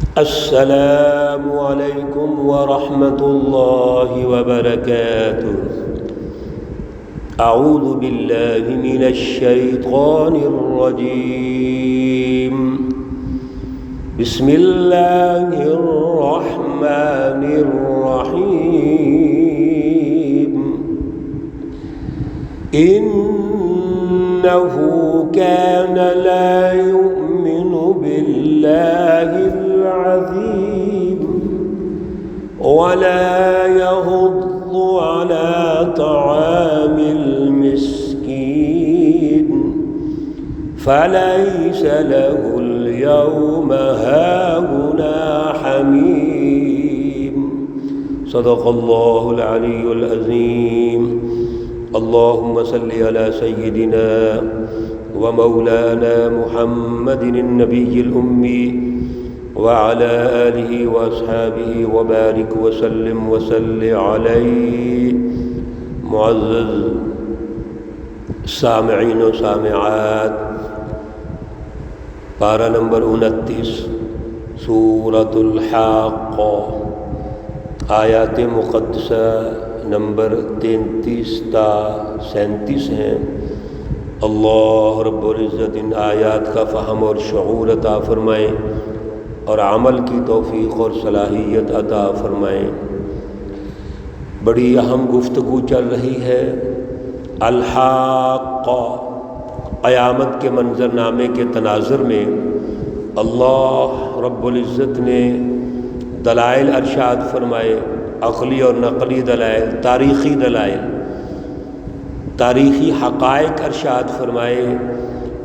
السلام علیکم ورحمۃ اللہ وبرکاتہ۔ اعوذ باللہ من الشیطان الرجیم، بسم اللہ الرحمن الرحیم۔ انہ کان لا یؤمن باللہ العظیم ولا يحض على طعام المسكين فليس له اليوم هاهنا حميم۔ صدق الله العلي العظيم۔ اللهم صل على سيدنا ومولانا محمد النبي الأمي وعلى آله وأصحابه وبارك وسلم وصل عليه۔ معزز سامعین و سامعات، پارہ نمبر 29 سورۃ الحاقہ، آیات مقدسہ نمبر 33 تا 37 ہیں۔ اللہ رب العزت ان آیات کا فہم اور شعور عطا فرمائیں اور عمل کی توفیق اور صلاحیت عطا فرمائیں۔ بڑی اہم گفتگو چل رہی ہے الحاقہ، قیامت کے منظرنامے کے تناظر میں اللہ رب العزت نے دلائل ارشاد فرمائے، عقلی اور نقلی دلائل، تاریخی دلائل، تاریخی حقائق ارشاد فرمائے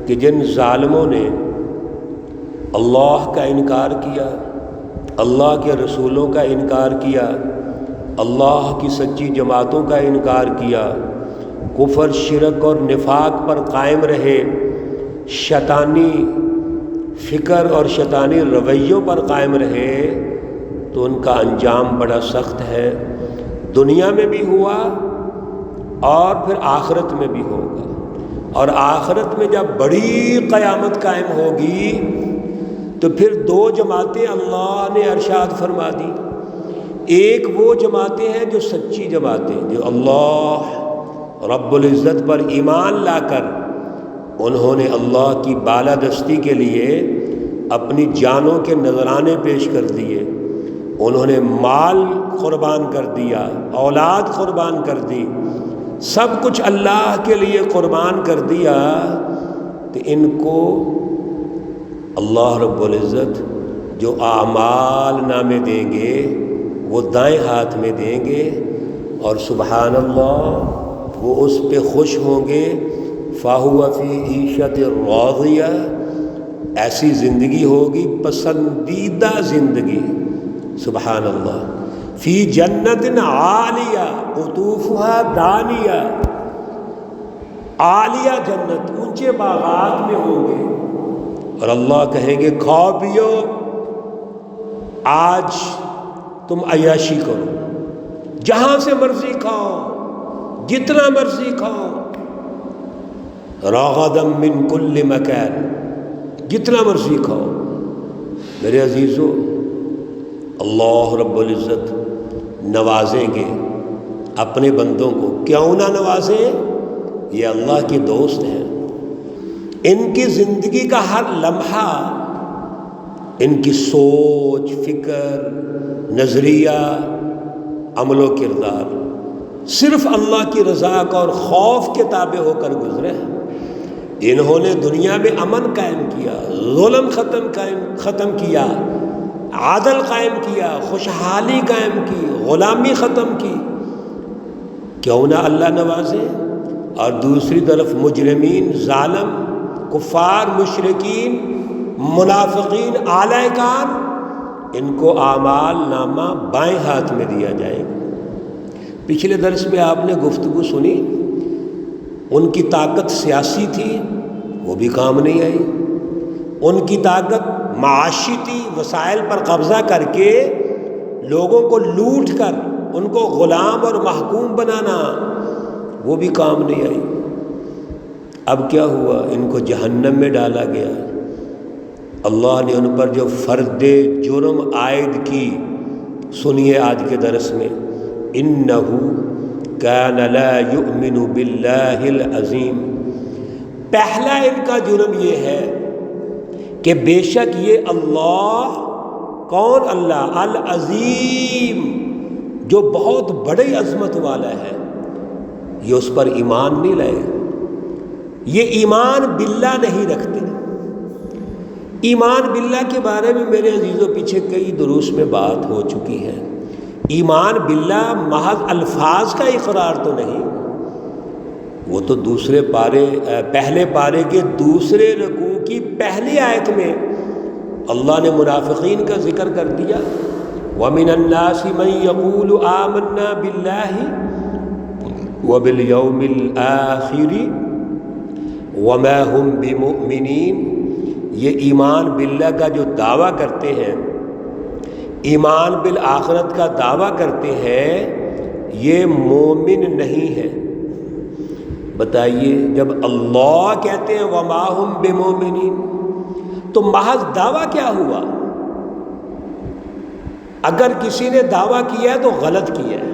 کہ جن ظالموں نے اللہ کا انکار کیا، اللہ کے رسولوں کا انکار کیا، اللہ کی سچی جماعتوں کا انکار کیا، کفر، شرک اور نفاق پر قائم رہے، شیطانی فکر اور شیطانی رویوں پر قائم رہے، تو ان کا انجام بڑا سخت ہے، دنیا میں بھی ہوا اور پھر آخرت میں بھی ہوگا۔ اور آخرت میں جب بڑی قیامت قائم ہوگی تو پھر دو جماعتیں اللہ نے ارشاد فرما دی۔ ایک وہ جماعتیں ہیں جو سچی جماعتیں، جو اللہ رب العزت پر ایمان لا کر انہوں نے اللہ کی بالادستی کے لیے اپنی جانوں کے نذرانے پیش کر دیے، انہوں نے مال قربان کر دیا، اولاد قربان کر دی، سب کچھ اللہ کے لیے قربان کر دیا، تو ان کو اللہ رب العزت جو اعمال نامے دیں گے وہ دائیں ہاتھ میں دیں گے، اور سبحان اللہ وہ اس پہ خوش ہوں گے۔ فَهُوَ فِي عِيشَةٍ رَاضِيَةٍ، ایسی زندگی ہوگی پسندیدہ زندگی، سبحان اللہ۔ فی جنت عالیہ قطوفها دانیہ، عالیہ جنت، اونچے باغات میں ہوں گے، اور اللہ کہیں گے کھاؤ پیو، آج تم عیاشی کرو، جہاں سے مرضی کھاؤ، جتنا مرضی کھاؤ، رغدا من کل مکان، جتنا مرضی کھاؤ۔ میرے عزیزو، اللہ رب العزت نوازیں گے اپنے بندوں کو، کیوں نہ نوازیں، یہ اللہ کے دوست ہیں۔ ان کی زندگی کا ہر لمحہ، ان کی سوچ، فکر، نظریہ، عمل و کردار صرف اللہ کی رضا کا اور خوف کے تابع ہو کر گزرے ہیں۔ انہوں نے دنیا میں امن قائم کیا، ظلم ختم کیا، عدل قائم کیا، خوشحالی قائم کی، غلامی ختم کی، کیوں نہ اللہ نوازے؟ اور دوسری طرف مجرمین، ظالم، کفار، مشرکین، منافقین، اعلی کار، ان کو اعمال نامہ بائیں ہاتھ میں دیا جائے گا۔ پچھلے درس میں آپ نے گفتگو سنی، ان کی طاقت سیاسی تھی، وہ بھی کام نہیں آئی، ان کی طاقت معاشی تھی، وسائل پر قبضہ کر کے لوگوں کو لوٹ کر ان کو غلام اور محکوم بنانا، وہ بھی کام نہیں آئی۔ اب کیا ہوا؟ ان کو جہنم میں ڈالا گیا، اللہ نے ان پر جو فرد جرم عائد کی، سنیے آج کے درس میں، انہو کان لا یؤمن باللہ العظیم۔ پہلا ان کا جرم یہ ہے کہ بے شک یہ اللہ، کون اللہ؟ العظیم، جو بہت بڑی عظمت والا ہے، یہ اس پر ایمان نہیں لائے، یہ ایمان باللہ نہیں رکھتے۔ ایمان باللہ کے بارے میں میرے عزیزوں پیچھے کئی دروس میں بات ہو چکی ہے۔ ایمان باللہ محض الفاظ کا اقرار تو نہیں، وہ تو پہلے پارے کے دوسرے رکوع کی پہلی آیت میں اللہ نے منافقین کا ذکر کر دیا، وَمِنَ النَّاسِ مَن يَقُولُ آمَنَّا بِاللَّهِ وَبِالْيَوْمِ الْآخِرِ وَمَا هُمْ بِمُؤْمِنِينَ۔ یہ ایمان باللہ کا جو دعویٰ کرتے ہیں، ایمان بالآخرت کا دعویٰ کرتے ہیں، یہ مومن نہیں ہے۔ بتائیے، جب اللہ کہتے ہیں وَمَا هُمْ بِمُؤْمِنِينَ تو محض دعویٰ کیا ہوا؟ اگر کسی نے دعویٰ کیا ہے تو غلط کیا ہے،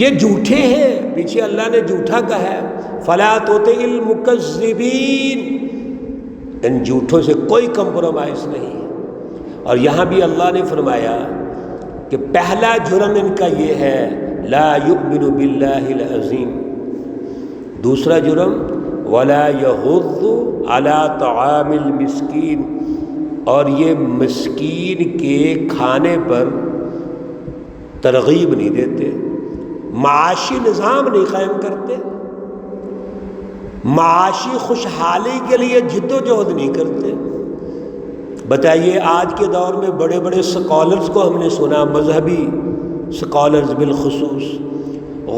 یہ جھوٹے ہیں، پیچھے اللہ نے جھوٹا کہا ہے، فَلَا تُطِعِ الْمُكَذِّبِينَ، ان جھوٹوں سے کوئی کمپرومائز نہیں ہے۔ اور یہاں بھی اللہ نے فرمایا کہ پہلا جرم ان کا یہ ہے، لا یؤمن باللہ العظیم۔ دوسرا جرم، ولا یحض علی طعام المسکین، اور یہ مسکین کے کھانے پر ترغیب نہیں دیتے، معاشی نظام نہیں قائم کرتے، معاشی خوشحالی کے لیے جد و جہد نہیں کرتے۔ بتائیے، آج کے دور میں بڑے بڑے سکالرز کو ہم نے سنا، مذہبی سکالرز بالخصوص،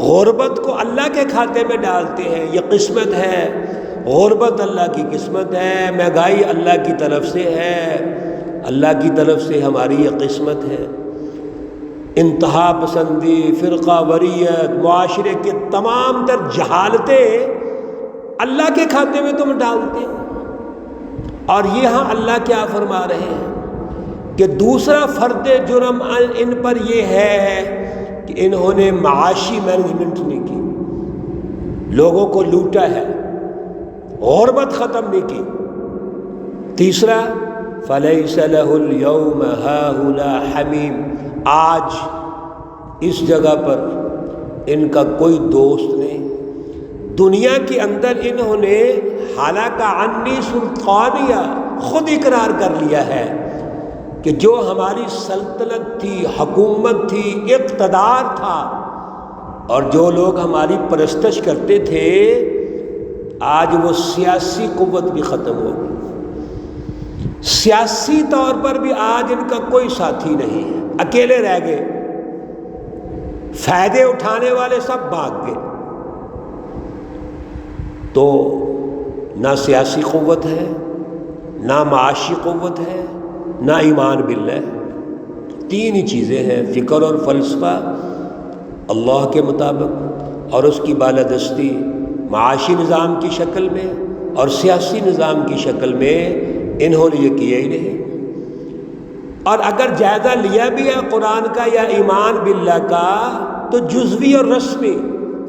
غربت کو اللہ کے کھاتے میں ڈالتے ہیں، یہ قسمت ہے، غربت اللہ کی قسمت ہے، مہنگائی اللہ کی طرف سے ہے، اللہ کی طرف سے ہماری یہ قسمت ہے۔ انتہا پسندی، فرقہ واریت، معاشرے کے تمام تر جہالتیں اللہ کے کھاتے میں تم ڈالتے ہیں۔ اور یہاں اللہ کیا فرما رہے ہیں کہ دوسرا فرد جرم ان پر یہ ہے کہ انہوں نے معاشی مینجمنٹ نہیں کی، لوگوں کو لوٹا ہے، غربت ختم نہیں کی۔ تیسرا، فَلَيْسَ لَهُ الْيَوْمَ هَاهُنَا حَمِيمٌ، آج اس جگہ پر ان کا کوئی دوست نہیں۔ دنیا کے اندر انہوں نے حالانکہ عنی سلطانیہ خود اقرار کر لیا ہے کہ جو ہماری سلطنت تھی، حکومت تھی، اقتدار تھا، اور جو لوگ ہماری پرستش کرتے تھے، آج وہ سیاسی قوت بھی ختم ہو گئی، سیاسی طور پر بھی آج ان کا کوئی ساتھی نہیں ہے، اکیلے رہ گئے، فائدے اٹھانے والے سب بھاگ گئے۔ تو نہ سیاسی قوت ہے، نہ معاشی قوت ہے، نہ ایمان باللہ۔ تین ہی چیزیں ہیں، فکر اور فلسفہ اللہ کے مطابق، اور اس کی بالادستی معاشی نظام کی شکل میں اور سیاسی نظام کی شکل میں انہوں نے یہ کیا ہی نہیں۔ اور اگر جائزہ لیا بھی ہے قرآن کا یا ایمان باللہ کا، تو جزوی اور رسمی،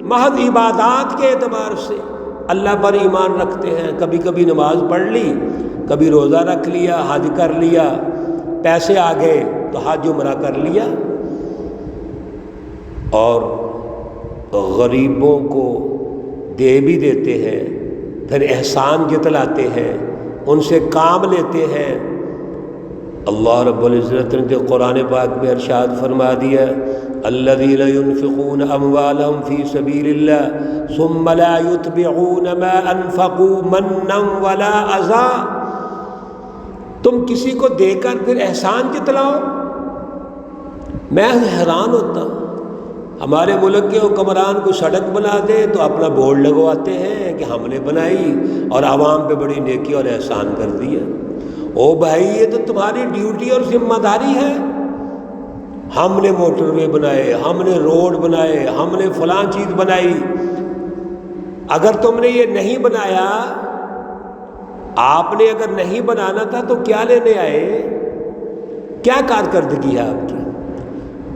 محض عبادات کے اعتبار سے اللہ پر ایمان رکھتے ہیں، کبھی کبھی نماز پڑھ لی، کبھی روزہ رکھ لیا، حج کر لیا، پیسے آ گئے تو حج عمرہ کر لیا، اور غریبوں کو دے بھی دیتے ہیں، پھر احسان جتلاتے ہیں، ان سے کام لیتے ہیں۔ اللہ رب العزت نے قرآن پاک میں ارشاد فرما دیا، الذین ينفقون اموالهم فی سبیل اللہ ثم لا یتبعون ما انفقوا منا ولا اذی، تم کسی کو دے کر پھر احسان جتلاؤ۔ میں حیران ہوتا ہوں، ہمارے ملک کے حکمران کو سڑک بنا دے تو اپنا بورڈ لگواتے ہیں کہ ہم نے بنائی اور عوام پہ بڑی نیکی اور احسان کر دیا۔ او بھائی، یہ تو تمہاری ڈیوٹی اور ذمہ داری ہے، ہم نے موٹر وے بنائے، ہم نے روڈ بنائے، ہم نے فلاں چیز بنائی۔ اگر تم نے یہ نہیں بنایا آپ نے اگر نہیں بنانا تھا تو کیا لینے آئے؟ کیا کارکردگی ہے آپ کی؟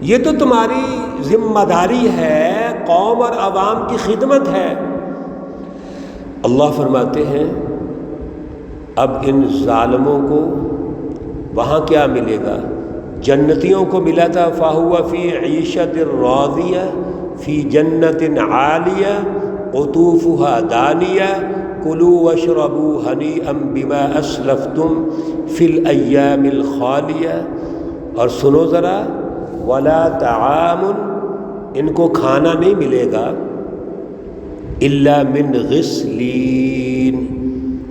یہ تو تمہاری ذمہ داری ہے، قوم اور عوام کی خدمت ہے۔ اللہ فرماتے ہیں اب ان ظالموں کو وہاں کیا ملے گا؟ جنتیوں کو ملا تھا فَهُوَ فِي عِيشَةٍ رَاضِيَةٍ فِي جَنَّةٍ عَالِيَةٍ قُطُوفُهَا دَانِيَةٌ كُلُوا وَاشْرَبُوا هَنِيئًا بِمَا أَسْلَفْتُمْ فِي الْأَيَّامِ الْخَالِيَةِ، اور سنو ذرا، وَلَا طَعَامٌ، ان کو کھانا نہیں ملے گا، إِلَّا مِنْ غِسْلِينَ،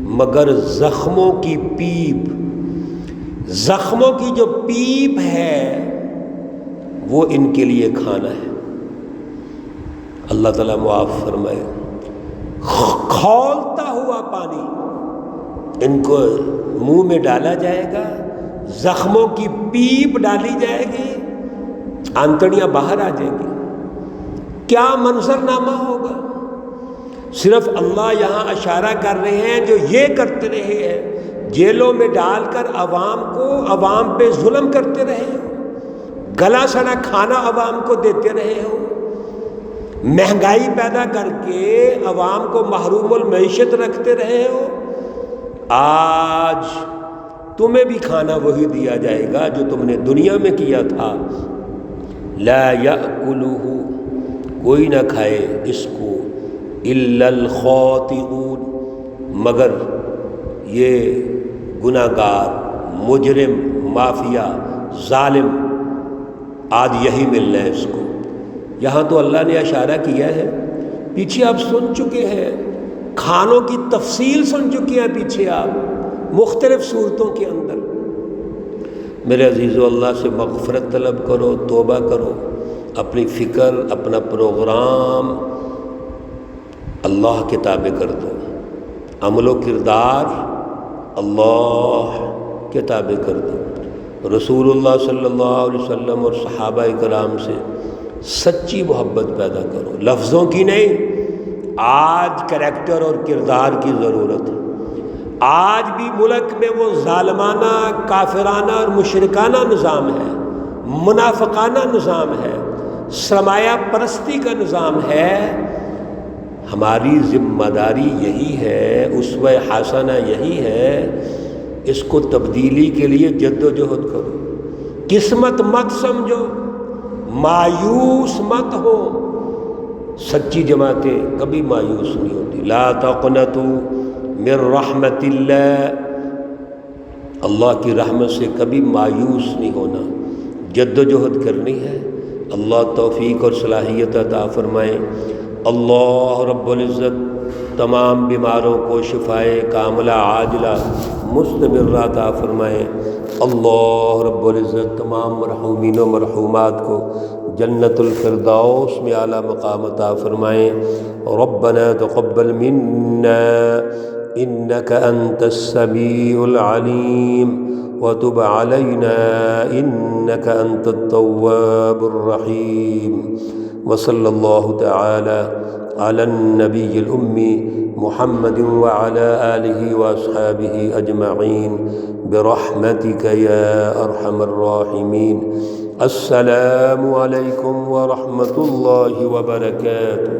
مگر زخموں کی پیپ، زخموں کی جو پیپ ہے وہ ان کے لیے کھانا ہے۔ اللہ تعالیٰ معاف فرمائے۔ کھولتا ہوا پانی ان کو منہ میں ڈالا جائے گا، زخموں کی پیپ ڈالی جائے گی، آنتڑیاں باہر آ جائیں گی۔ کیا منظرنامہ ہوگا؟ صرف اللہ یہاں اشارہ کر رہے ہیں جو یہ کرتے رہے ہیں، جیلوں میں ڈال کر عوام پہ ظلم کرتے رہے ہو، گلا سڑا کھانا عوام کو دیتے رہے ہو، مہنگائی پیدا کر کے عوام کو محروم المعیشت رکھتے رہے ہو، آج تمہیں بھی کھانا وہی دیا جائے گا جو تم نے دنیا میں کیا تھا۔ لا یأکلہ، کوئی نہ کھائے اس کو، الا الخاطئون، مگر یہ گناہ گار، مجرم، مافیا، ظالم، آج یہی ملنا ہے اس کو۔ یہاں تو اللہ نے اشارہ کیا ہے، پیچھے آپ سن چکے ہیں، کھانوں کی تفصیل سن چکے ہیں پیچھے آپ مختلف صورتوں کے اندر۔ میرے عزیزو، اللہ سے مغفرت طلب کرو، توبہ کرو، اپنی فکر، اپنا پروگرام اللہ کے تابع کر دو، عمل و کردار اللہ کے تابع کر دو، رسول اللہ صلی اللہ علیہ وسلم اور صحابہ کرام سے سچی محبت پیدا کرو، لفظوں کی نہیں، آج کریکٹر اور کردار کی ضرورت ہے۔ آج بھی ملک میں وہ ظالمانہ، کافرانہ اور مشرکانہ نظام ہے، منافقانہ نظام ہے، سرمایہ پرستی کا نظام ہے۔ ہماری ذمہ داری یہی ہے، اسوہ حسنہ یہی ہے، اس کو تبدیلی کے لیے جد و جہد کرو، قسمت مت سمجھو، مایوس مت ہو۔ سچی جماعتیں کبھی مایوس نہیں ہوتی۔ لا تقنطوا من رحمت اللہ، اللہ کی رحمت سے کبھی مایوس نہیں ہونا، جد و جہد کرنی ہے۔ اللہ توفیق اور صلاحیت عطا فرمائے۔ اللہ رب العزت تمام بیماروں کو شفائے کاملہ عاجلہ مستمرہ عطا فرمائے۔ اللہ رب العزت تمام مرحومین و مرحومات کو جنت الفردوس میں اعلیٰ مقام عطا فرمائے۔ ربنا تقبل منا انك انت السميع العليم وتب علينا انك انت التواب الرحيم، وصلى الله تعالى على النبي الأمي محمد وعلى آله وأصحابه أجمعين برحمتك يا أرحم الراحمين۔ السلام عليكم ورحمة الله وبركاته۔